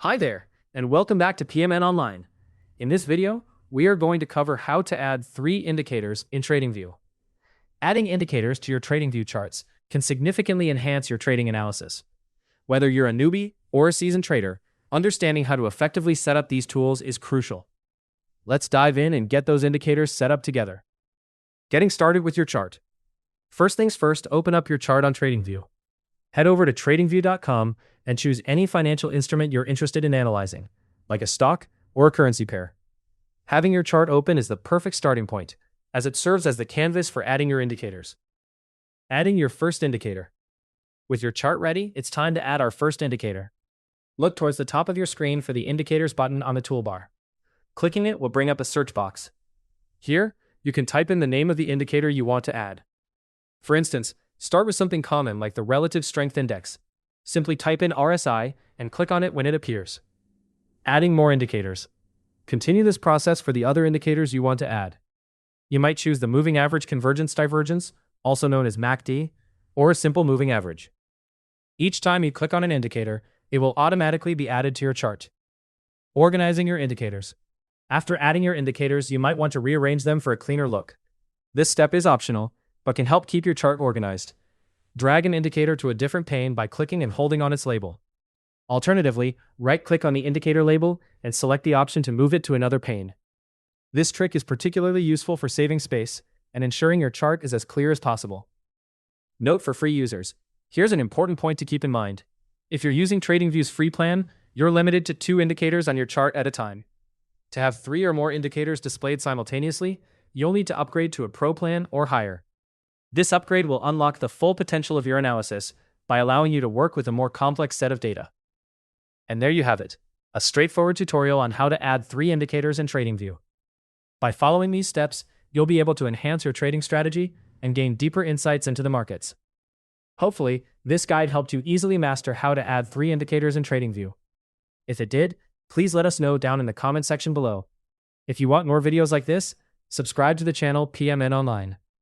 Hi there, and welcome back to PMN Online. In this video, we are going to cover how to add 3 indicators in TradingView. Adding indicators to your TradingView charts can significantly enhance your trading analysis. Whether you're a newbie or a seasoned trader, understanding how to effectively set up these tools is crucial. Let's dive in and get those indicators set up together. Getting started with your chart. First things first, open up your chart on TradingView. Head over to tradingview.com and choose any financial instrument you're interested in analyzing, like a stock or a currency pair. Having your chart open is the perfect starting point, as it serves as the canvas for adding your indicators. Adding your first indicator. With your chart ready, it's time to add our first indicator. Look towards the top of your screen for the Indicators button on the toolbar. Clicking it will bring up a search box. Here, you can type in the name of the indicator you want to add. For instance, start with something common like the Relative Strength Index. Simply type in RSI and click on it when it appears. Adding more indicators. Continue this process for the other indicators you want to add. You might choose the Moving Average Convergence Divergence, also known as MACD, or a simple moving average. Each time you click on an indicator, it will automatically be added to your chart. Organizing your indicators. After adding your indicators, you might want to rearrange them for a cleaner look. This step is optional, but can help keep your chart organized. Drag an indicator to a different pane by clicking and holding on its label. Alternatively, right-click on the indicator label and select the option to move it to another pane. This trick is particularly useful for saving space and ensuring your chart is as clear as possible. Note for free users. Here's an important point to keep in mind. If you're using TradingView's free plan, you're limited to 2 indicators on your chart at a time. To have 3 or more indicators displayed simultaneously, you'll need to upgrade to a Pro plan or higher. This upgrade will unlock the full potential of your analysis by allowing you to work with a more complex set of data. And there you have it, a straightforward tutorial on how to add 3 indicators in TradingView. By following these steps, you'll be able to enhance your trading strategy and gain deeper insights into the markets. Hopefully, this guide helped you easily master how to add 3 indicators in TradingView. If it did, please let us know down in the comment section below. If you want more videos like this, subscribe to the channel PMN Online.